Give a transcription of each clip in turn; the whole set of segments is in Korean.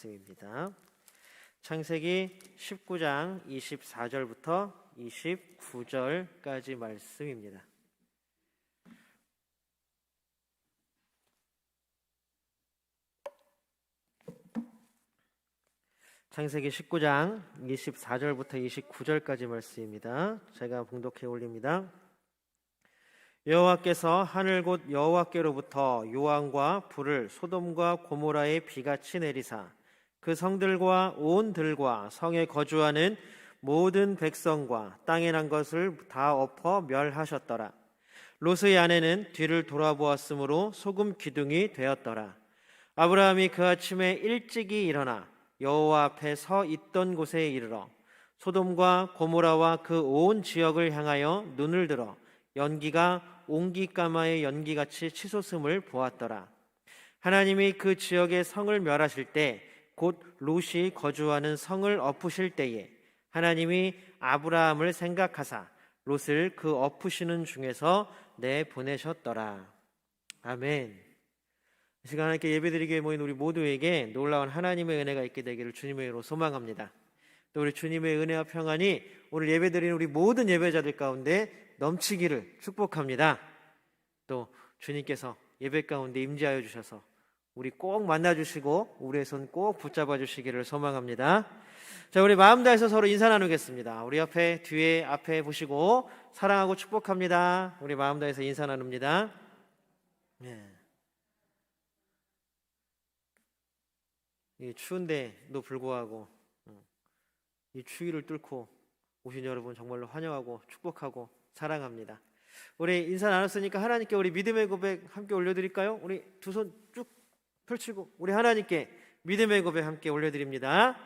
말씀입니다. 창세기 19장 24절부터 29절까지 말씀입니다. 창세기 19장 24절부터 29절까지 말씀입니다. 제가 봉독해 올립니다. 여호와께서 하늘 곧 여호와께로부터 요한과 불을 소돔과 고모라에 비같이 내리사 그 성들과 온 들과 성에 거주하는 모든 백성과 땅에 난 것을 다 엎어 멸하셨더라. 롯의 아내는 뒤를 돌아보았으므로 소금 기둥이 되었더라. 아브라함이 그 아침에 일찍이 일어나 여호와 앞에 서 있던 곳에 이르러 소돔과 고모라와 그 온 지역을 향하여 눈을 들어 연기가 옹기까마의 연기같이 치솟음을 보았더라. 하나님이 그 지역의 성을 멸하실 때 곧 롯이 거주하는 성을 엎으실 때에 하나님이 아브라함을 생각하사 롯을 그 엎으시는 중에서 내보내셨더라. 아멘. 이 시간 하나님께 예배드리기에 모인 우리 모두에게 놀라운 하나님의 은혜가 있게 되기를 주님의 이름으로 소망합니다. 또 우리 주님의 은혜와 평안이 오늘 예배드리는 우리 모든 예배자들 가운데 넘치기를 축복합니다. 또 주님께서 예배 가운데 임재하여 주셔서 우리 꼭 만나주시고 우리의 손 꼭 붙잡아 주시기를 소망합니다. 자, 우리 마음 다해서 서로 인사 나누겠습니다. 우리 옆에 뒤에 앞에 보시고 사랑하고 축복합니다. 우리 마음 다해서 인사 나눕니다. 이 추운데도 불구하고 이 추위를 뚫고 오신 여러분 정말로 환영하고 축복하고 사랑합니다. 우리 인사 나눴으니까 하나님께 우리 믿음의 고백 함께 올려드릴까요? 우리 두 손 쭉 펼치고 우리 하나님께 믿음의 고백 함께 올려드립니다.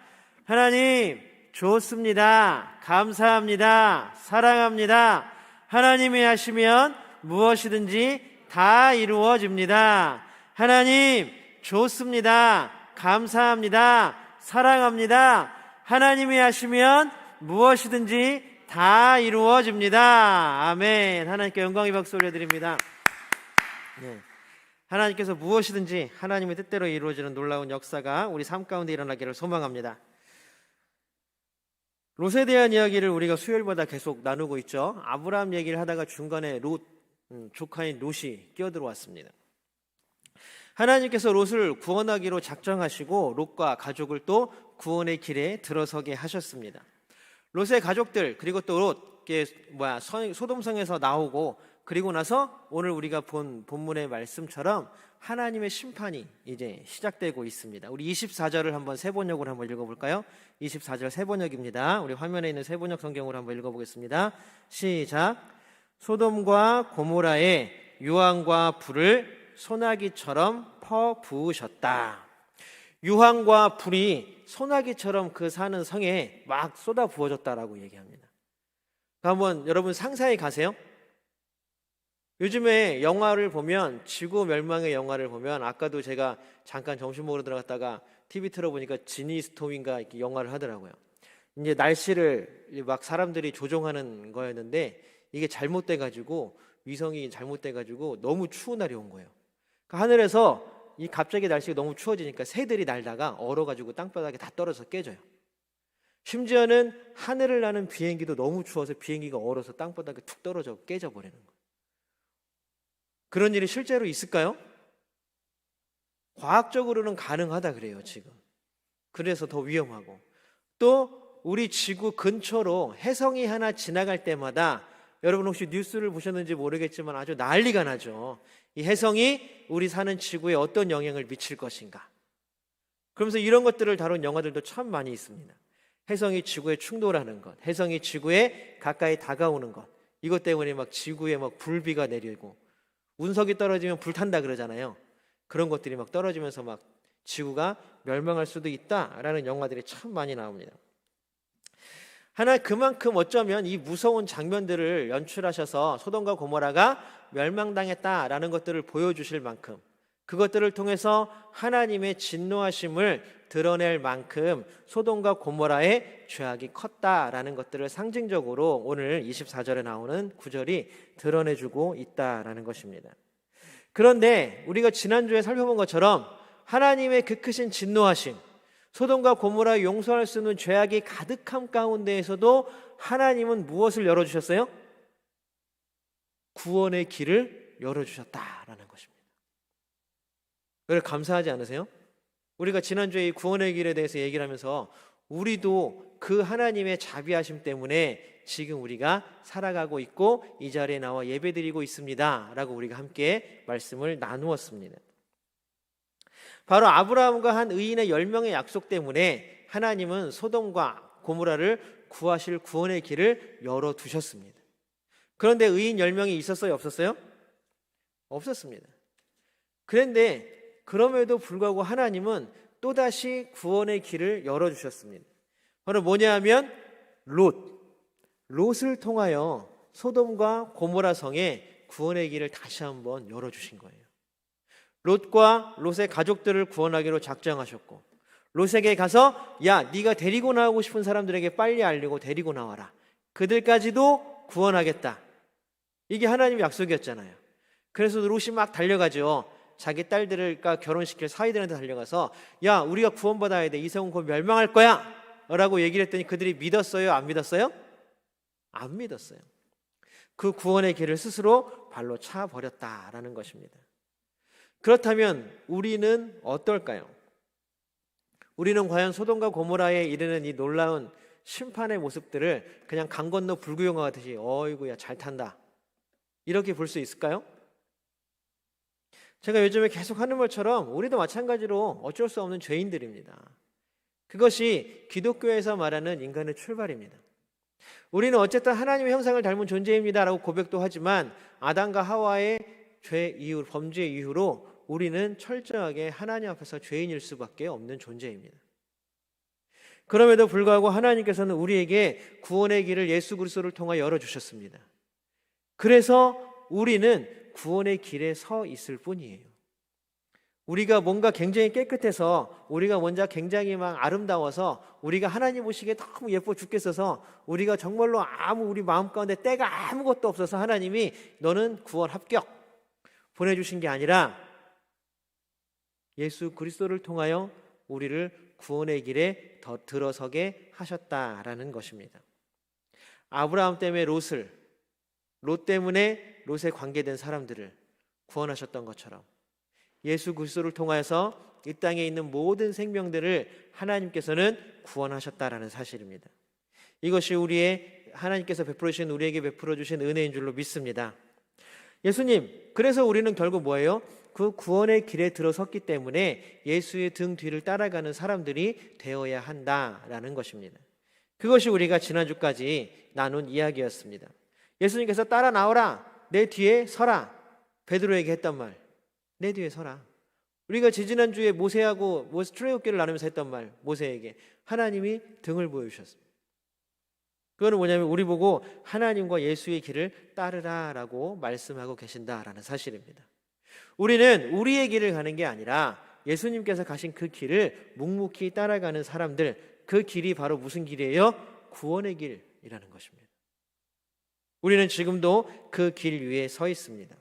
하나님 좋습니다. 감사합니다. 사랑합니다. 하나님이 하시면 무엇이든지 다 이루어집니다. 하나님 좋습니다. 감사합니다. 사랑합니다. 하나님이 하시면 무엇이든지 다 이루어집니다. 아멘. 하나님께 영광의 박수 올려드립니다. 네. 하나님께서 무엇이든지 하나님의 뜻대로 이루어지는 놀라운 역사가 우리 삶 가운데 일어나기를 소망합니다. 롯에 대한 이야기를 우리가 수요일마다 계속 나누고 있죠. 아브라함 얘기를 하다가 중간에 롯, 조카인 롯이 끼어들어왔습니다. 하나님께서 롯을 구원하기로 작정하시고 롯과 가족을 또 구원의 길에 들어서게 하셨습니다. 롯의 가족들 그리고 또 롯, 소돔성에서 나오고 그리고 나서 오늘 우리가 본 본문의 말씀처럼 하나님의 심판이 이제 시작되고 있습니다. 우리 24절을 한번 세번역으로 한번 읽어볼까요? 24절 세번역입니다. 우리 화면에 있는 세번역 성경으로 한번 읽어보겠습니다. 시작. 소돔과 고모라에 유황과 불을 소나기처럼 퍼부으셨다. 유황과 불이 소나기처럼 그 사는 성에 막 쏟아 부어졌다라고 얘기합니다. 한번 여러분 상상해 가세요. 요즘에 영화를 보면 지구 멸망의 영화를 보면 아까도 제가 잠깐 점심 먹으러 들어갔다가 TV 틀어보니까 지니스톰인가 이렇게 영화를 하더라고요. 이제 날씨를 막 사람들이 조종하는 거였는데 이게 잘못돼가지고 위성이 잘못돼가지고 너무 추운 날이 온 거예요. 그러니까 하늘에서 이 갑자기 날씨가 너무 추워지니까 새들이 날다가 얼어가지고 땅바닥에 다 떨어져서 깨져요. 심지어는 하늘을 나는 비행기도 너무 추워서 비행기가 얼어서 땅바닥에 툭 떨어져 깨져버리는 거예요. 그런 일이 실제로 있을까요? 과학적으로는 가능하다 그래요 지금. 그래서 더 위험하고 또 우리 지구 근처로 혜성이 하나 지나갈 때마다 여러분 혹시 뉴스를 보셨는지 모르겠지만 아주 난리가 나죠. 이 혜성이 우리 사는 지구에 어떤 영향을 미칠 것인가. 그러면서 이런 것들을 다룬 영화들도 참 많이 있습니다. 혜성이 지구에 충돌하는 것, 혜성이 지구에 가까이 다가오는 것, 이것 때문에 막 지구에 막 불비가 내리고 운석이 떨어지면 불탄다 그러잖아요. 그런 것들이 막 떨어지면서 막 지구가 멸망할 수도 있다라는 영화들이 참 많이 나옵니다. 하나 그만큼 어쩌면 이 무서운 장면들을 연출하셔서 소돔과 고모라가 멸망당했다라는 것들을 보여주실 만큼 그것들을 통해서 하나님의 진노하심을 드러낼 만큼 소돔과 고모라의 죄악이 컸다라는 것들을 상징적으로 오늘 24절에 나오는 구절이 드러내주고 있다라는 것입니다. 그런데 우리가 지난주에 살펴본 것처럼 하나님의 그 크신 진노하심, 소돔과 고모라 용서할 수 없는 죄악이 가득한 가운데에서도 하나님은 무엇을 열어주셨어요? 구원의 길을 열어주셨다라는 것입니다. 그걸 감사하지 않으세요? 우리가 지난주에 이 구원의 길에 대해서 얘기를 하면서 우리도 그 하나님의 자비하심 때문에 지금 우리가 살아가고 있고 이 자리에 나와 예배드리고 있습니다 라고 우리가 함께 말씀을 나누었습니다. 바로 아브라함과 한 의인의 10명의 약속 때문에 하나님은 소돔과 고모라를 구하실 구원의 길을 열어두셨습니다. 그런데 의인 10명이 있었어요? 없었어요? 없었습니다. 그런데 그럼에도 불구하고 하나님은 또다시 구원의 길을 열어주셨습니다. 바로 뭐냐 하면 롯을 통하여 소돔과 고모라 성에 구원의 길을 다시 한번 열어주신 거예요. 롯과 롯의 가족들을 구원하기로 작정하셨고 롯에게 가서 야 네가 데리고 나오고 싶은 사람들에게 빨리 알리고 데리고 나와라. 그들까지도 구원하겠다. 이게 하나님의 약속이었잖아요. 그래서 롯이 막 달려가죠. 자기 딸들과 결혼시킬 사위들한테 달려가서 야 우리가 구원받아야 돼. 이세온 곧 멸망할 거야 라고 얘기를 했더니 그들이 믿었어요? 안 믿었어요? 안 믿었어요. 그 구원의 길을 스스로 발로 차버렸다라는 것입니다. 그렇다면 우리는 어떨까요? 우리는 과연 소돔과 고모라에 이르는 이 놀라운 심판의 모습들을 그냥 강 건너 불구경화 하듯이 어이구야 잘 탄다 이렇게 볼 수 있을까요? 제가 요즘에 계속 하는 말처럼 우리도 마찬가지로 어쩔 수 없는 죄인들입니다. 그것이 기독교에서 말하는 인간의 출발입니다. 우리는 어쨌든 하나님의 형상을 닮은 존재입니다 라고 고백도 하지만 아담과 하와의 범죄 이후로 우리는 철저하게 하나님 앞에서 죄인일 수밖에 없는 존재입니다. 그럼에도 불구하고 하나님께서는 우리에게 구원의 길을 예수 그리스도를 통하여 열어주셨습니다. 그래서 우리는 구원의 길에 서 있을 뿐이에요. 우리가 뭔가 굉장히 깨끗해서 우리가 뭔가 굉장히 막 아름다워서 우리가 하나님 보시기에 너무 예뻐 죽겠어서 우리가 정말로 우리 마음 가운데 때가 아무것도 없어서 하나님이 너는 구원 합격 보내주신 게 아니라 예수 그리스도를 통하여 우리를 구원의 길에 더 들어서게 하셨다라는 것입니다. 아브라함 때문에 롯 때문에 롯에 관계된 사람들을 구원하셨던 것처럼 예수 그리스도를 통하여서 이 땅에 있는 모든 생명들을 하나님께서는 구원하셨다라는 사실입니다. 이것이 하나님께서 베풀어 주신 우리에게 베풀어 주신 은혜인 줄로 믿습니다. 예수님, 그래서 우리는 결국 뭐예요? 그 구원의 길에 들어섰기 때문에 예수의 등 뒤를 따라가는 사람들이 되어야 한다라는 것입니다. 그것이 우리가 지난주까지 나눈 이야기였습니다. 예수님께서 따라 나오라, 내 뒤에 서라. 베드로에게 했던 말, 내 뒤에 서라. 우리가 지지난주에 모세하고 출애굽기를 나누면서 했던 말, 모세에게 하나님이 등을 보여주셨습니다. 그거는 뭐냐면 우리 보고 하나님과 예수의 길을 따르라라고 말씀하고 계신다라는 사실입니다. 우리는 우리의 길을 가는 게 아니라 예수님께서 가신 그 길을 묵묵히 따라가는 사람들, 그 길이 바로 무슨 길이에요? 구원의 길이라는 것입니다. 우리는 지금도 그 길 위에 서 있습니다.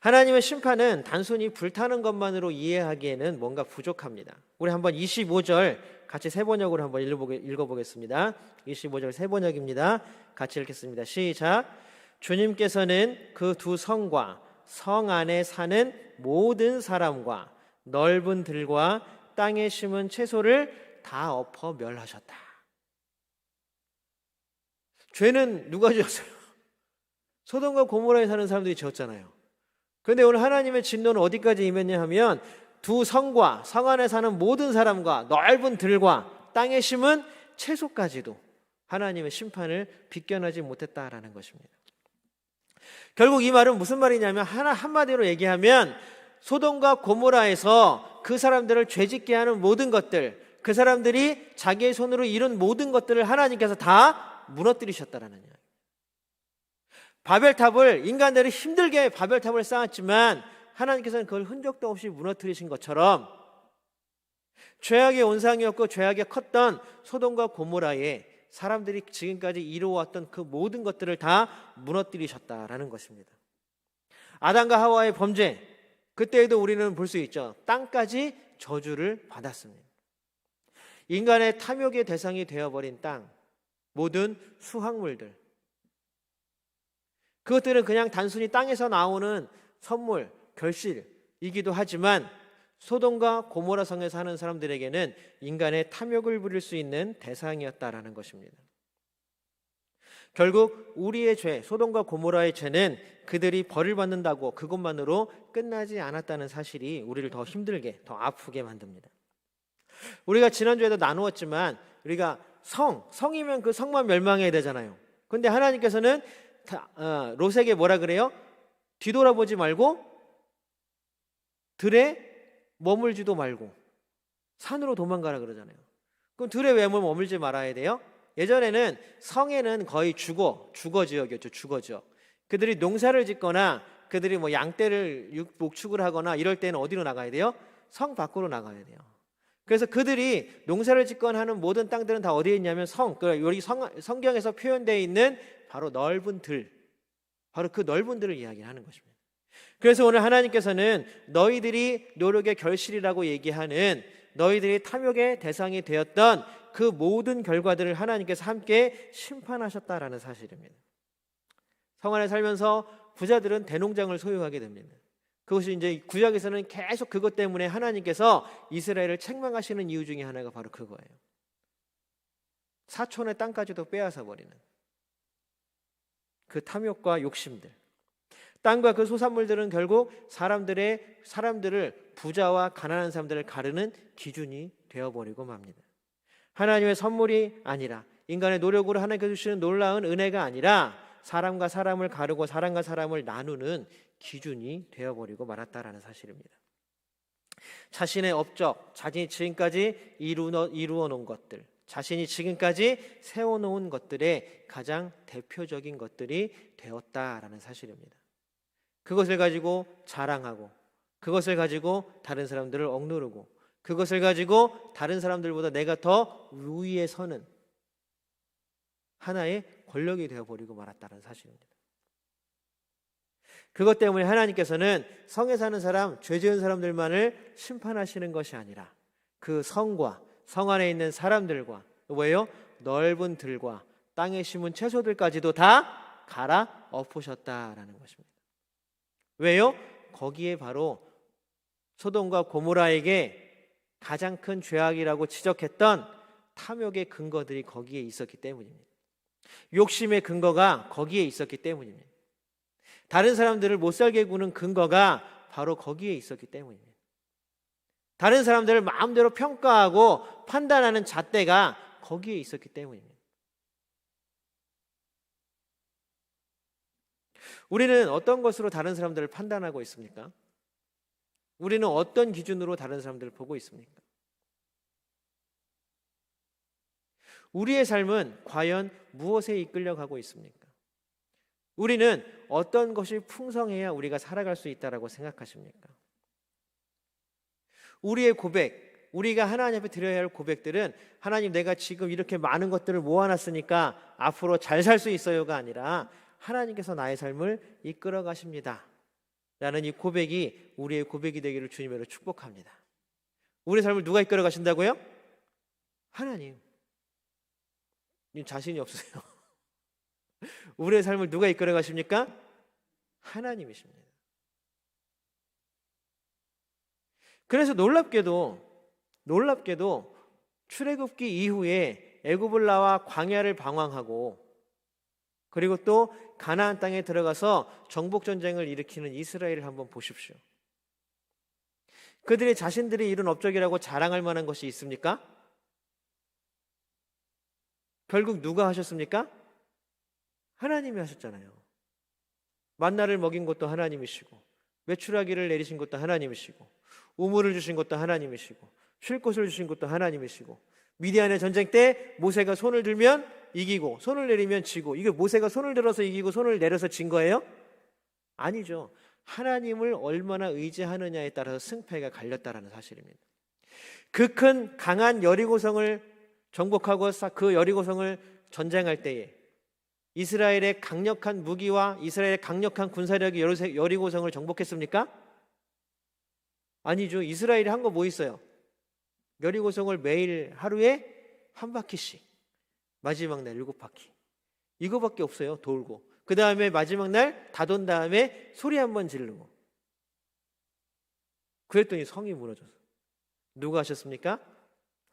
하나님의 심판은 단순히 불타는 것만으로 이해하기에는 뭔가 부족합니다. 우리 한번 25절 같이 세 번역으로 한번 읽어보겠습니다. 25절 세 번역입니다. 같이 읽겠습니다. 시작. 주님께서는 그 두 성과 성 안에 사는 모든 사람과 넓은 들과 땅에 심은 채소를 다 엎어 멸하셨다. 죄는 누가 지었어요? 소돔과 고모라에 사는 사람들이 지었잖아요. 그런데 오늘 하나님의 진노는 어디까지 임했냐 하면 두 성과 성 안에 사는 모든 사람과 넓은 들과 땅에 심은 채소까지도 하나님의 심판을 비껴나지 못했다라는 것입니다. 결국 이 말은 무슨 말이냐면 한마디로 얘기하면 소돔과 고모라에서 그 사람들을 죄짓게 하는 모든 것들, 그 사람들이 자기의 손으로 이룬 모든 것들을 하나님께서 다 무너뜨리셨다라는 이야기. 바벨탑을 인간들이 힘들게 바벨탑을 쌓았지만 하나님께서는 그걸 흔적도 없이 무너뜨리신 것처럼 죄악의 온상이었고 죄악이 컸던 소돔과 고모라에 사람들이 지금까지 이루어왔던 그 모든 것들을 다 무너뜨리셨다라는 것입니다. 아담과 하와의 범죄, 그때에도 우리는 볼 수 있죠. 땅까지 저주를 받았습니다. 인간의 탐욕의 대상이 되어버린 땅, 모든 수확물들, 그것들은 그냥 단순히 땅에서 나오는 선물, 결실이기도 하지만 소돔과 고모라 성에 사는 사람들에게는 인간의 탐욕을 부릴 수 있는 대상이었다라는 것입니다. 결국 우리의 죄, 소돔과 고모라의 죄는 그들이 벌을 받는다고 그것만으로 끝나지 않았다는 사실이 우리를 더 힘들게, 더 아프게 만듭니다. 우리가 지난주에도 나누었지만 우리가 성이면 그 성만 멸망해야 되잖아요. 그런데 하나님께서는 롯에게 뭐라 그래요? 뒤돌아보지 말고 들에 머물지도 말고 산으로 도망가라 그러잖아요. 그럼 들에 왜 머물지 말아야 돼요? 예전에는 성에는 거의 주거 지역이었죠. 주거 지역. 그들이 농사를 짓거나 그들이 뭐 양떼를 목축을 하거나 이럴 때는 어디로 나가야 돼요? 성 밖으로 나가야 돼요. 그래서 그들이 농사를 짓거나 하는 모든 땅들은 다 어디에 있냐면 여기 성경에서 표현되어 있는 바로 넓은 들, 바로 그 넓은 들을 이야기하는 것입니다. 그래서 오늘 하나님께서는 너희들이 노력의 결실이라고 얘기하는 너희들이 탐욕의 대상이 되었던 그 모든 결과들을 하나님께서 함께 심판하셨다라는 사실입니다. 성 안에 살면서 부자들은 대농장을 소유하게 됩니다. 그것이 이제 구약에서는 계속 그것 때문에 하나님께서 이스라엘을 책망하시는 이유 중에 하나가 바로 그거예요. 사촌의 땅까지도 빼앗아 버리는 그 탐욕과 욕심들. 땅과 그 소산물들은 결국 사람들을 부자와 가난한 사람들을 가르는 기준이 되어버리고 맙니다. 하나님의 선물이 아니라 인간의 노력으로 하나님께서 주시는 놀라운 은혜가 아니라 사람과 사람을 가르고 사람과 사람을 나누는 기준이 되어버리고 말았다라는 사실입니다. 자신의 업적, 자신이 지금까지 이루어 놓은 것들, 자신이 지금까지 세워놓은 것들의 가장 대표적인 것들이 되었다라는 사실입니다. 그것을 가지고 자랑하고 그것을 가지고 다른 사람들을 억누르고 그것을 가지고 다른 사람들보다 내가 더 우위에 서는 하나의 권력이 되어버리고 말았다는 사실입니다. 그것 때문에 하나님께서는 성에 사는 사람, 죄 지은 사람들만을 심판하시는 것이 아니라 그 성과 성 안에 있는 사람들과 뭐예요? 넓은 들과 땅에 심은 채소들까지도 다 갈아 엎으셨다라는 것입니다. 왜요? 거기에 바로 소돔과 고모라에게 가장 큰 죄악이라고 지적했던 탐욕의 근거들이 거기에 있었기 때문입니다. 욕심의 근거가 거기에 있었기 때문입니다. 다른 사람들을 못살게 구는 근거가 바로 거기에 있었기 때문입니다. 다른 사람들을 마음대로 평가하고 판단하는 잣대가 거기에 있었기 때문입니다. 우리는 어떤 것으로 다른 사람들을 판단하고 있습니까? 우리는 어떤 기준으로 다른 사람들을 보고 있습니까? 우리의 삶은 과연 무엇에 이끌려가고 있습니까? 우리는 어떤 것이 풍성해야 우리가 살아갈 수 있다고 생각하십니까? 우리의 고백, 우리가 하나님 앞에 드려야 할 고백들은 하나님 내가 지금 이렇게 많은 것들을 모아놨으니까 앞으로 잘 살 수 있어요가 아니라 하나님께서 나의 삶을 이끌어 가십니다 라는 이 고백이 우리의 고백이 되기를 주님으로 축복합니다. 우리의 삶을 누가 이끌어 가신다고요? 하나님. 자신이 없으세요. 우리의 삶을 누가 이끌어 가십니까? 하나님이십니다. 그래서 놀랍게도 출애굽기 이후에 애굽을 나와 광야를 방황하고 그리고 또 가나안 땅에 들어가서 정복 전쟁을 일으키는 이스라엘을 한번 보십시오. 그들이 자신들이 이룬 업적이라고 자랑할 만한 것이 있습니까? 결국 누가 하셨습니까? 하나님이 하셨잖아요. 만나를 먹인 것도 하나님이시고 메추라기를 내리신 것도 하나님이시고 우물을 주신 것도 하나님이시고 쉴 곳을 주신 것도 하나님이시고 미디안의 전쟁 때 모세가 손을 들면 이기고 손을 내리면 지고 이게 모세가 손을 들어서 이기고 손을 내려서 진 거예요? 아니죠. 하나님을 얼마나 의지하느냐에 따라서 승패가 갈렸다라는 사실입니다. 그 큰 강한 여리고성을 정복하고 그 여리고성을 전쟁할 때에 이스라엘의 강력한 무기와 이스라엘의 강력한 군사력이 여리고성을 정복했습니까? 아니죠. 이스라엘이 한 거 뭐 있어요? 여리고성을 매일 하루에 한 바퀴씩, 마지막 날 7바퀴. 이거밖에 없어요. 돌고. 그 다음에 마지막 날 다 돈 다음에 소리 한번 지르고. 그랬더니 성이 무너졌어. 누가 하셨습니까?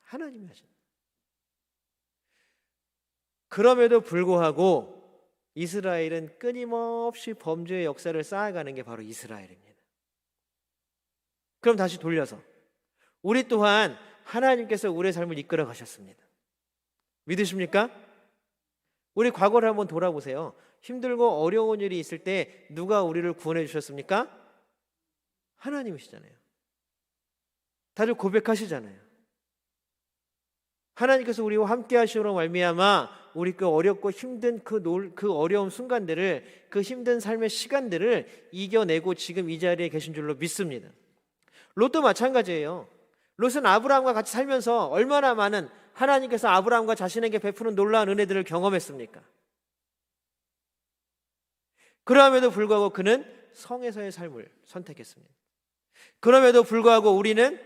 하나님이 하셨어요. 그럼에도 불구하고 이스라엘은 끊임없이 범죄의 역사를 쌓아가는 게 바로 이스라엘입니다. 그럼 다시 돌려서 우리 또한 하나님께서 우리의 삶을 이끌어 가셨습니다. 믿으십니까? 우리 과거를 한번 돌아보세요. 힘들고 어려운 일이 있을 때 누가 우리를 구원해 주셨습니까? 하나님이시잖아요. 다들 고백하시잖아요. 하나님께서 우리와 함께 하시므로 말미암아 우리 그 어렵고 힘든 그 어려운 순간들을, 그 힘든 삶의 시간들을 이겨내고 지금 이 자리에 계신 줄로 믿습니다. 롯도 마찬가지예요. 롯은 아브라함과 같이 살면서 얼마나 많은 하나님께서 아브라함과 자신에게 베푸는 놀라운 은혜들을 경험했습니까? 그럼에도 불구하고 그는 성에서의 삶을 선택했습니다. 그럼에도 불구하고 우리는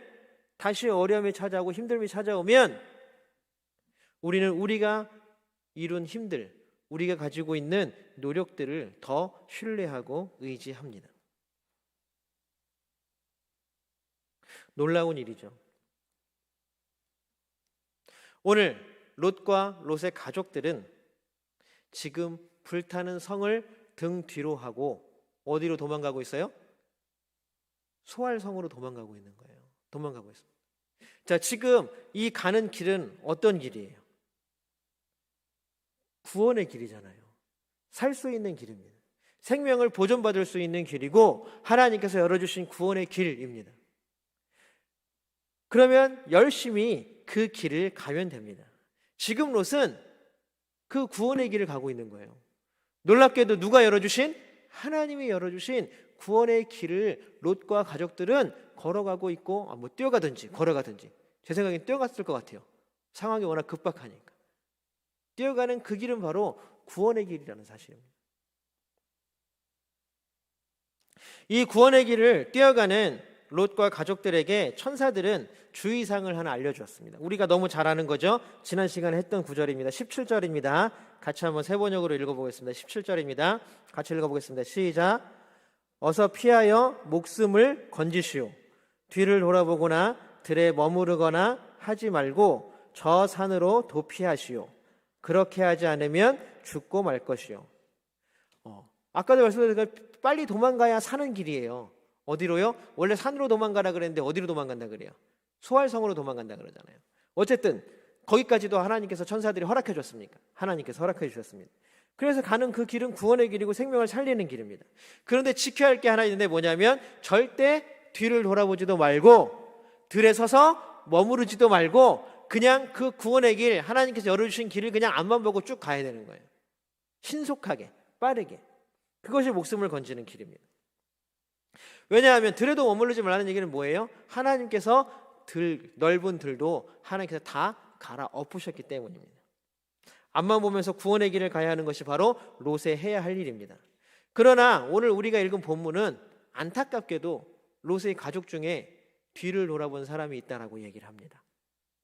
다시 어려움이 찾아오고 힘듦이 찾아오면 우리는 우리가 이룬 힘들, 우리가 가지고 있는 노력들을 더 신뢰하고 의지합니다. 놀라운 일이죠. 오늘 롯과 롯의 가족들은 지금 불타는 성을 등 뒤로 하고 어디로 도망가고 있어요? 소알성으로 도망가고 있는 거예요. 도망가고 있습니다. 자, 지금 이 가는 길은 어떤 길이에요? 구원의 길이잖아요. 살 수 있는 길입니다. 생명을 보존받을 수 있는 길이고 하나님께서 열어주신 구원의 길입니다. 그러면 열심히 그 길을 가면 됩니다. 지금 롯은 그 구원의 길을 가고 있는 거예요. 놀랍게도 누가 열어주신? 하나님이 열어주신 구원의 길을 롯과 가족들은 걸어가고 있고, 뛰어가든지 걸어가든지, 제 생각엔 뛰어갔을 것 같아요. 상황이 워낙 급박하니까. 뛰어가는 그 길은 바로 구원의 길이라는 사실입니다. 이 구원의 길을 뛰어가는 롯과 가족들에게 천사들은 주의사항을 하나 알려주었습니다. 우리가 너무 잘 아는 거죠. 지난 시간에 했던 구절입니다. 17절입니다. 같이 한번 세 번역으로 읽어보겠습니다. 17절입니다. 같이 읽어보겠습니다. 시작. 어서 피하여 목숨을 건지시오. 뒤를 돌아보거나 들에 머무르거나 하지 말고 저 산으로 도피하시오. 그렇게 하지 않으면 죽고 말 것이요. 아까도 말씀드린 빨리 도망가야 사는 길이에요. 어디로요? 원래 산으로 도망가라 그랬는데 어디로 도망간다 그래요? 소알성으로 도망간다 그러잖아요. 어쨌든 거기까지도 하나님께서 천사들이 허락해 줬습니까? 하나님께서 허락해 주셨습니다. 그래서 가는 그 길은 구원의 길이고 생명을 살리는 길입니다. 그런데 지켜야 할 게 하나 있는데 뭐냐면 절대 뒤를 돌아보지도 말고 들에 서서 머무르지도 말고 그냥 그 구원의 길, 하나님께서 열어주신 길을 그냥 앞만 보고 쭉 가야 되는 거예요. 신속하게, 빠르게. 그것이 목숨을 건지는 길입니다. 왜냐하면 들에도 머무르지 말라는 얘기는 뭐예요? 하나님께서 넓은 들도 하나님께서 다 갈아엎으셨기 때문입니다. 앞만 보면서 구원의 길을 가야 하는 것이 바로 롯의 해야 할 일입니다. 그러나 오늘 우리가 읽은 본문은 안타깝게도 롯의 가족 중에 뒤를 돌아본 사람이 있다라고 얘기를 합니다.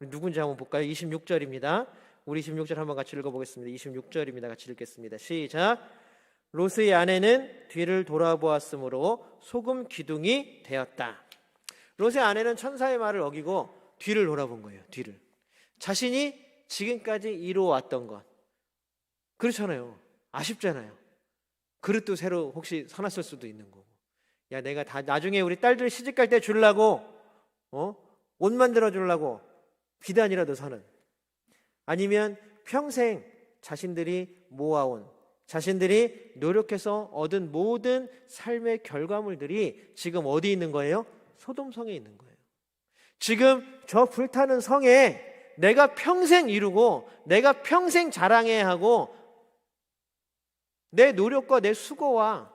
누군지 한번 볼까요? 26절입니다. 우리 26절 한번 같이 읽어보겠습니다. 26절입니다. 같이 읽겠습니다. 시작. 롯의 아내는 뒤를 돌아보았으므로 소금 기둥이 되었다. 롯의 아내는 천사의 말을 어기고 뒤를 돌아본 거예요. 뒤를. 자신이 지금까지 이루어왔던 것. 그렇잖아요. 아쉽잖아요. 그릇도 새로 혹시 사놨을 수도 있는 거고. 야, 내가 다 나중에 우리 딸들 시집갈 때 주려고 옷 만들어 주려고 비단이라도 사는. 아니면 평생 자신들이 모아온, 자신들이 노력해서 얻은 모든 삶의 결과물들이 지금 어디 있는 거예요? 소돔성에 있는 거예요. 지금 저 불타는 성에 내가 평생 이루고 내가 평생 자랑해야 하고 내 노력과 내 수고와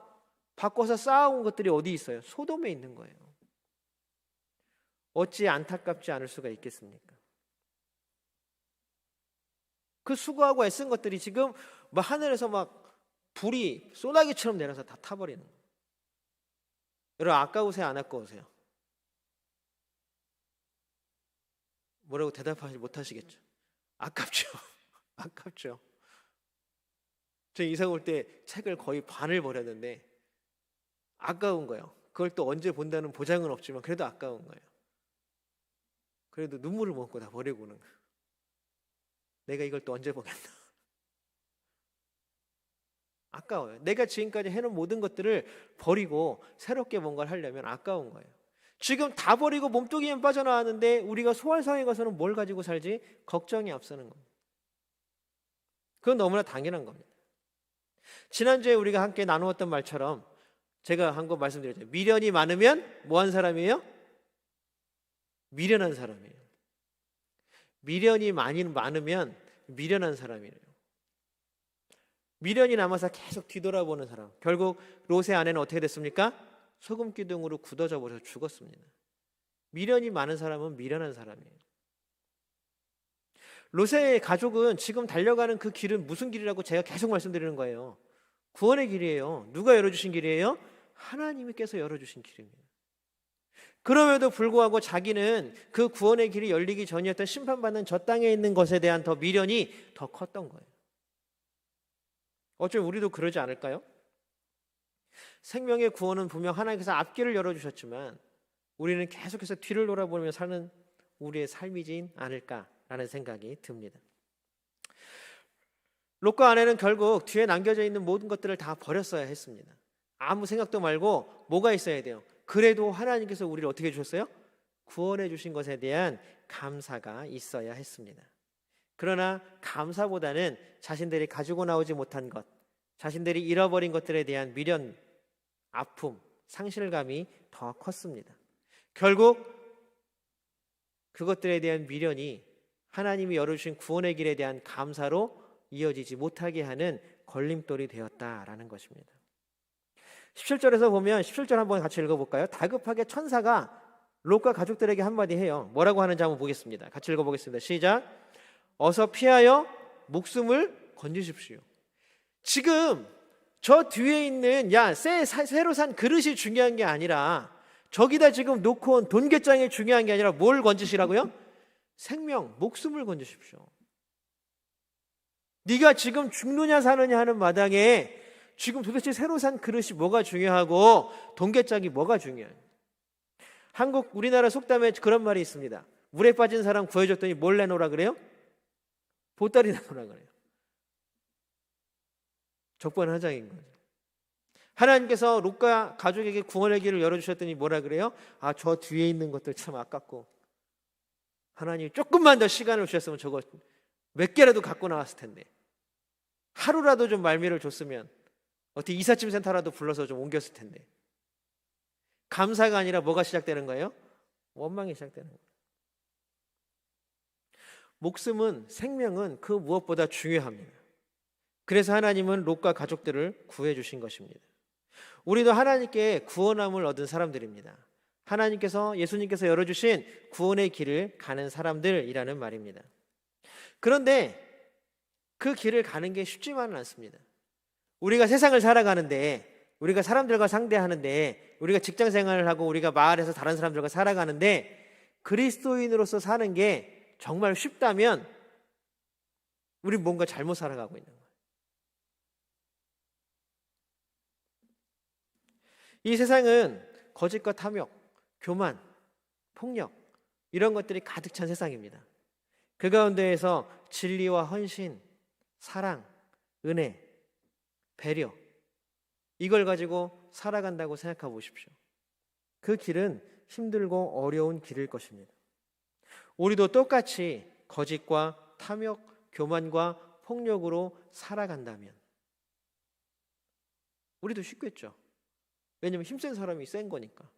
바꿔서 쌓아온 것들이 어디 있어요? 소돔에 있는 거예요. 어찌 안타깝지 않을 수가 있겠습니까? 그 수고하고 애쓴 것들이 지금 하늘에서 불이 쏘나기처럼 내려서 다 타버리는 거예요. 여러분, 아까우세요? 안 아까우세요? 뭐라고 대답하지 못하시겠죠. 아깝죠. 아깝죠. 저 이사 올 때 책을 거의 반을 버렸는데 아까운 거예요. 그걸 또 언제 본다는 보장은 없지만 그래도 아까운 거예요. 그래도 눈물을 먹고 다 버리고는 내가 이걸 또 언제 보겠나. 아까워요. 내가 지금까지 해놓은 모든 것들을 버리고 새롭게 뭔가를 하려면 아까운 거예요. 지금 다 버리고 몸뚱이만 빠져나왔는데 우리가 소활성에 가서는 뭘 가지고 살지? 걱정이 앞서는 겁니다. 그건 너무나 당연한 겁니다. 지난주에 우리가 함께 나누었던 말처럼 제가 한 거 말씀드렸죠. 미련이 많으면 뭐한 사람이에요? 미련한 사람이에요. 미련이 많으면 미련한 사람이에요. 미련이 남아서 계속 뒤돌아보는 사람. 결국 롯의 아내는 어떻게 됐습니까? 소금 기둥으로 굳어져 버려서 죽었습니다. 미련이 많은 사람은 미련한 사람이에요. 롯의 가족은 지금 달려가는 그 길은 무슨 길이라고 제가 계속 말씀드리는 거예요. 구원의 길이에요. 누가 열어주신 길이에요? 하나님께서 열어주신 길입니다. 그럼에도 불구하고 자기는 그 구원의 길이 열리기 전이었던 심판받는 저 땅에 있는 것에 대한 더 미련이 더 컸던 거예요. 어쩌면 우리도 그러지 않을까요? 생명의 구원은 분명 하나님께서 앞길을 열어주셨지만 우리는 계속해서 뒤를 돌아보며 사는 우리의 삶이지 않을까라는 생각이 듭니다. 롯과 아내는 결국 뒤에 남겨져 있는 모든 것들을 다 버렸어야 했습니다. 아무 생각도 말고 뭐가 있어야 돼요? 그래도 하나님께서 우리를 어떻게 해주셨어요? 구원해 주신 것에 대한 감사가 있어야 했습니다. 그러나 감사보다는 자신들이 가지고 나오지 못한 것, 자신들이 잃어버린 것들에 대한 미련, 아픔, 상실감이 더 컸습니다. 결국 그것들에 대한 미련이 하나님이 열어주신 구원의 길에 대한 감사로 이어지지 못하게 하는 걸림돌이 되었다라는 것입니다. 17절에서 보면 17절 한번 같이 읽어볼까요? 다급하게 천사가 롯과 가족들에게 한마디 해요. 뭐라고 하는지 한번 보겠습니다. 같이 읽어보겠습니다. 시작. 어서 피하여 목숨을 건지십시오. 지금 저 뒤에 있는 새로 산 그릇이 중요한 게 아니라 저기다 지금 놓고 온 돈게장이 중요한 게 아니라 뭘 건지시라고요? 생명, 목숨을 건지십시오. 네가 지금 죽느냐 사느냐 하는 마당에 지금 도대체 새로 산 그릇이 뭐가 중요하고 돈게장이 뭐가 중요해요? 우리나라 속담에 그런 말이 있습니다. 물에 빠진 사람 구해줬더니 뭘 내놓으라 그래요? 보따리 내놓으라 그래요. 적반하장인 거죠. 하나님께서 롯과 가족에게 구원의 길을 열어주셨더니 뭐라 그래요? 저 뒤에 있는 것들 참 아깝고 하나님 조금만 더 시간을 주셨으면 저거 몇 개라도 갖고 나왔을 텐데 하루라도 좀 말미를 줬으면 어떻게 이삿짐 센터라도 불러서 좀 옮겼을 텐데. 감사가 아니라 뭐가 시작되는 거예요? 원망이 시작되는 거예요. 목숨은, 생명은 그 무엇보다 중요합니다. 그래서 하나님은 롯과 가족들을 구해주신 것입니다. 우리도 하나님께 구원함을 얻은 사람들입니다. 하나님께서, 예수님께서 열어주신 구원의 길을 가는 사람들이라는 말입니다. 그런데 그 길을 가는 게 쉽지만은 않습니다. 우리가 세상을 살아가는데, 우리가 사람들과 상대하는데, 우리가 직장 생활을 하고 우리가 마을에서 다른 사람들과 살아가는데 그리스도인으로서 사는 게 정말 쉽다면 우린 뭔가 잘못 살아가고 있는 거예요. 이 세상은 거짓과 탐욕, 교만, 폭력 이런 것들이 가득 찬 세상입니다. 그 가운데에서 진리와 헌신, 사랑, 은혜, 배려 이걸 가지고 살아간다고 생각해 보십시오. 그 길은 힘들고 어려운 길일 것입니다. 우리도 똑같이 거짓과 탐욕, 교만과 폭력으로 살아간다면 우리도 쉽겠죠. 왜냐하면 힘센 사람이 센 거니까.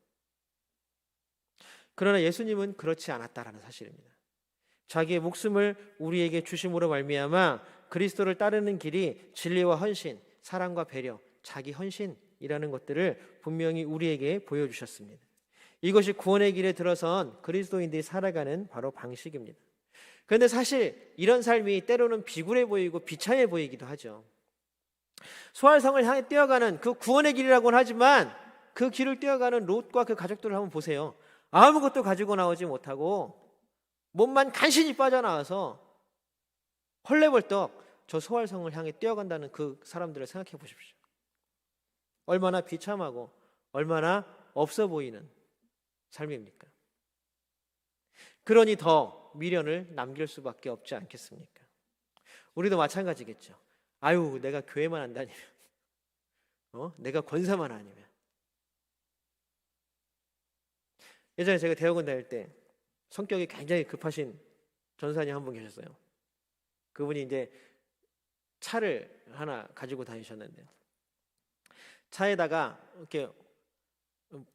그러나 예수님은 그렇지 않았다라는 사실입니다. 자기의 목숨을 우리에게 주심으로 말미암아 그리스도를 따르는 길이 진리와 헌신, 사랑과 배려, 자기 헌신이라는 것들을 분명히 우리에게 보여주셨습니다. 이것이 구원의 길에 들어선 그리스도인들이 살아가는 바로 방식입니다. 그런데 사실 이런 삶이 때로는 비굴해 보이고 비참해 보이기도 하죠. 소활성을 향해 뛰어가는 그 구원의 길이라고는 하지만 그 길을 뛰어가는 롯과 그 가족들을 한번 보세요. 아무것도 가지고 나오지 못하고 몸만 간신히 빠져나와서 헐레벌떡 저 소활성을 향해 뛰어간다는 그 사람들을 생각해 보십시오. 얼마나 비참하고 얼마나 없어 보이는 삶입니까? 그러니 더 미련을 남길 수밖에 없지 않겠습니까? 우리도 마찬가지겠죠. 아유, 내가 교회만 안 다니면, 내가 권사만 아니면. 예전에 제가 대학원 다닐 때 성격이 굉장히 급하신 전사님 한 분 계셨어요. 그분이 이제 차를 하나 가지고 다니셨는데, 차에다가 이렇게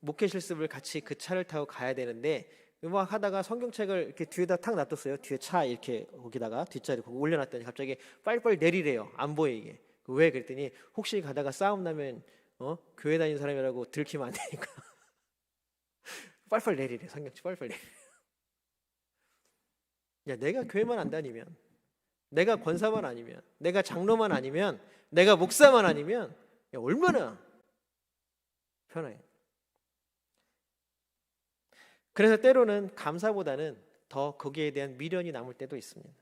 목회 실습을 같이 그 차를 타고 가야 되는데, 막 하다가 성경책을 이렇게 뒤에다 탁 놔뒀어요. 뒤에 차 이렇게 거기다가 뒷자리 거기 올려놨더니 갑자기 빨리빨리 내리래요. 안 보이게. 왜 그랬더니 혹시 가다가 싸움 나면 교회 다니는 사람이라고 들키면 안 되니까 빨리빨리 내리래. 성경책 빨리빨리 내리래. 야, 내가 교회만 안 다니면, 내가 권사만 아니면, 내가 장로만 아니면, 내가 목사만 아니면 얼마나 편해. 그래서 때로는 감사보다는 더 거기에 대한 미련이 남을 때도 있습니다.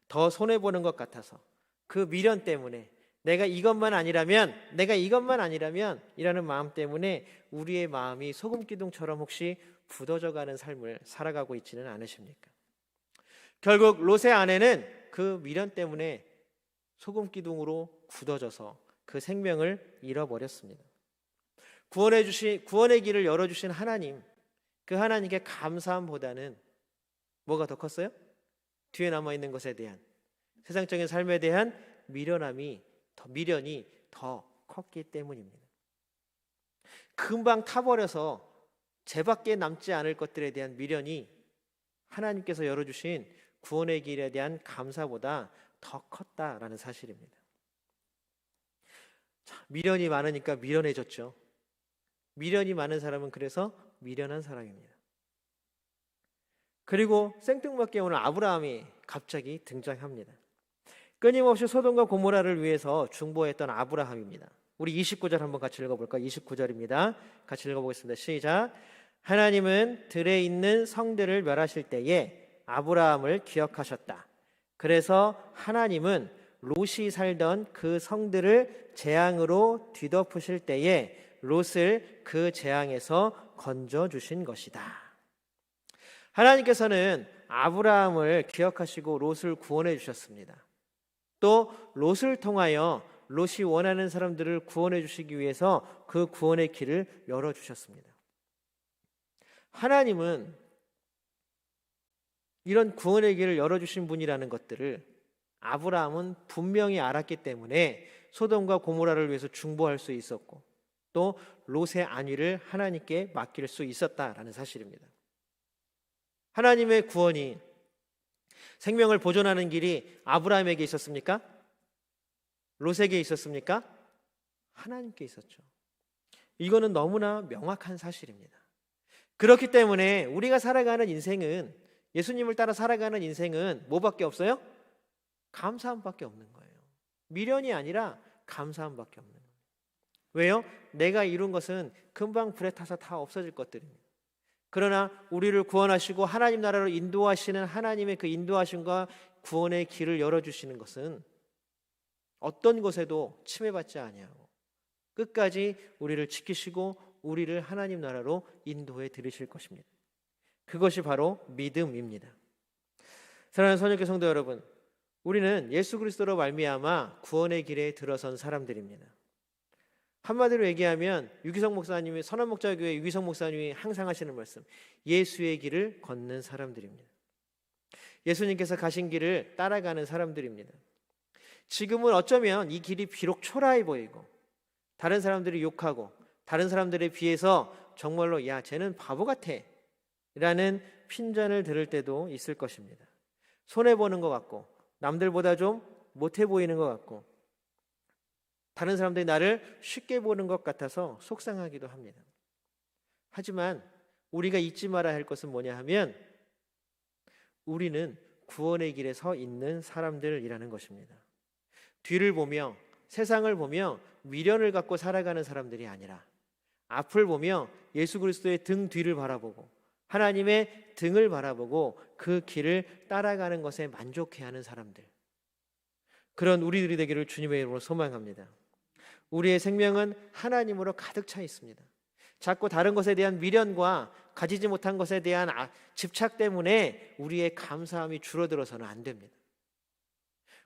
더 손해보는 것 같아서 그 미련 때문에 내가 이것만 아니라면 이라는 마음 때문에 우리의 마음이 소금 기둥처럼 혹시 굳어져가는 삶을 살아가고 있지는 않으십니까? 결국 롯의 아내는 그 미련 때문에 소금 기둥으로 굳어져서 그 생명을 잃어버렸습니다. 구원의 길을 열어주신 하나님, 그 하나님께 감사함보다는 뭐가 더 컸어요? 뒤에 남아있는 것에 대한, 세상적인 삶에 대한 미련이 더 컸기 때문입니다. 금방 타버려서 죄밖에 남지 않을 것들에 대한 미련이 하나님께서 열어주신 구원의 길에 대한 감사보다 더 컸다라는 사실입니다. 자, 미련이 많으니까 미련해졌죠. 미련이 많은 사람은 그래서 미련한 사람입니다. 그리고 생뚱맞게 오늘 아브라함이 갑자기 등장합니다. 끊임없이 소돔과 고모라를 위해서 중보했던 아브라함입니다. 우리 29절 한번 같이 읽어볼까요? 29절입니다. 같이 읽어보겠습니다. 시작. 하나님은 들에 있는 성들을 멸하실 때에 아브라함을 기억하셨다. 그래서 하나님은 롯이 살던 그 성들을 재앙으로 뒤덮으실 때에 롯을 그 재앙에서 건져주신 것이다. 하나님께서는 아브라함을 기억하시고 롯을 구원해 주셨습니다. 또 롯을 통하여 롯이 원하는 사람들을 구원해 주시기 위해서 그 구원의 길을 열어주셨습니다. 하나님은 이런 구원의 길을 열어주신 분이라는 것들을 아브라함은 분명히 알았기 때문에 소돔과 고모라를 위해서 중보할 수 있었고 또 롯의 안위를 하나님께 맡길 수 있었다라는 사실입니다. 하나님의 구원이, 생명을 보존하는 길이 아브라함에게 있었습니까? 롯에게 있었습니까? 하나님께 있었죠. 이거는 너무나 명확한 사실입니다. 그렇기 때문에 우리가 살아가는 인생은, 예수님을 따라 살아가는 인생은 뭐밖에 없어요? 감사함밖에 없는 거예요. 미련이 아니라 감사함밖에 없는 거예요. 왜요? 내가 이룬 것은 금방 불에 타서 다 없어질 것들입니다. 그러나 우리를 구원하시고 하나님 나라로 인도하시는 하나님의 그 인도하심과 구원의 길을 열어주시는 것은 어떤 것에도 침해받지 아니하고 끝까지 우리를 지키시고 우리를 하나님 나라로 인도해 드리실 것입니다. 그것이 바로 믿음입니다. 사랑하는 선역교 성도 여러분, 우리는 예수 그리스도로 말미암아 구원의 길에 들어선 사람들입니다. 한마디로 얘기하면 유기성 목사님이, 선한목자교회 유기성 목사님이 항상 하시는 말씀, 예수의 길을 걷는 사람들입니다. 예수님께서 가신 길을 따라가는 사람들입니다. 지금은 어쩌면 이 길이 비록 초라해 보이고 다른 사람들이 욕하고 다른 사람들에 비해서 정말로 야, 쟤는 바보 같아 라는 핀잔을 들을 때도 있을 것입니다. 손해보는 것 같고 남들보다 좀 못해 보이는 것 같고 다른 사람들이 나를 쉽게 보는 것 같아서 속상하기도 합니다. 하지만 우리가 잊지 말아야 할 것은 뭐냐 하면 우리는 구원의 길에 서 있는 사람들이라는 것입니다. 뒤를 보며 세상을 보며 미련을 갖고 살아가는 사람들이 아니라 앞을 보며 예수 그리스도의 등 뒤를 바라보고 하나님의 등을 바라보고 그 길을 따라가는 것에 만족해하는 사람들, 그런 우리들이 되기를 주님의 이름으로 소망합니다. 우리의 생명은 하나님으로 가득 차 있습니다. 자꾸 다른 것에 대한 미련과 가지지 못한 것에 대한 집착 때문에 우리의 감사함이 줄어들어서는 안 됩니다.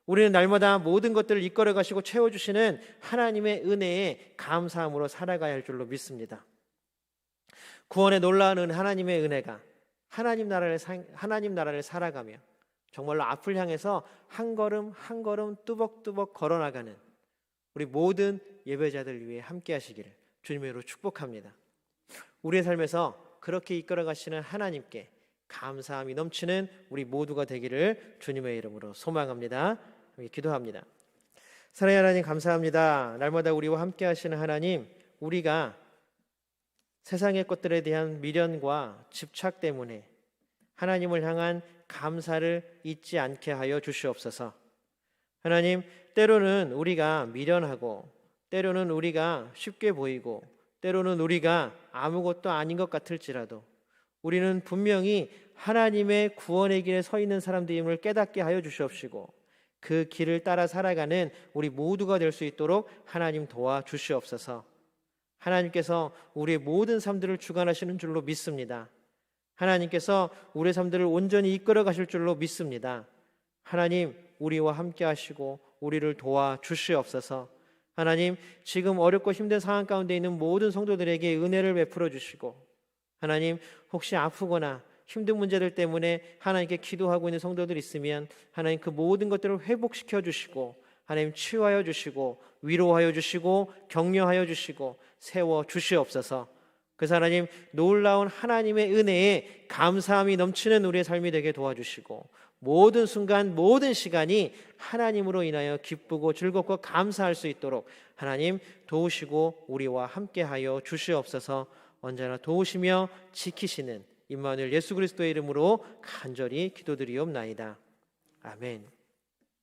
우리는 날마다 모든 것들을 이끌어 가시고 채워주시는 하나님의 은혜에 감사함으로 살아가야 할 줄로 믿습니다. 구원의 놀라운 하나님의 은혜가 하나님 나라를 살아가며 정말로 앞을 향해서 한 걸음 한 걸음 뚜벅뚜벅 걸어나가는 우리 모든 예배자들 위해 함께 하시기를 주님의 이름으로 축복합니다. 우리의 삶에서 그렇게 이끌어 가시는 하나님께 감사함이 넘치는 우리 모두가 되기를 주님의 이름으로 소망합니다. 기도합니다. 사랑의 하나님, 감사합니다. 날마다 우리와 함께 하시는 하나님, 우리가 세상의 것들에 대한 미련과 집착 때문에 하나님을 향한 감사를 잊지 않게 하여 주시옵소서. 하나님, 때로는 우리가 미련하고, 때로는 우리가 쉽게 보이고, 때로는 우리가 아무것도 아닌 것 같을지라도 우리는 분명히 하나님의 구원의 길에 서 있는 사람들임을 깨닫게 하여 주시옵시고, 그 길을 따라 살아가는 우리 모두가 될 수 있도록 하나님 도와주시옵소서. 하나님께서 우리의 모든 삶들을 주관하시는 줄로 믿습니다. 하나님께서 우리의 삶들을 온전히 이끌어 가실 줄로 믿습니다. 하나님, 우리와 함께 하시고 우리를 도와주시옵소서. 하나님, 지금 어렵고 힘든 상황 가운데 있는 모든 성도들에게 은혜를 베풀어 주시고, 하나님, 혹시 아프거나 힘든 문제들 때문에 하나님께 기도하고 있는 성도들 있으면 하나님 그 모든 것들을 회복시켜 주시고, 하나님 치유하여 주시고 위로하여 주시고 격려하여 주시고 세워 주시옵소서. 그래서 하나님, 놀라운 하나님의 은혜에 감사함이 넘치는 우리의 삶이 되게 도와주시고, 모든 순간 모든 시간이 하나님으로 인하여 기쁘고 즐겁고 감사할 수 있도록 하나님 도우시고 우리와 함께하여 주시옵소서. 언제나 도우시며 지키시는 임마누엘 예수 그리스도의 이름으로 간절히 기도드리옵나이다. 아멘.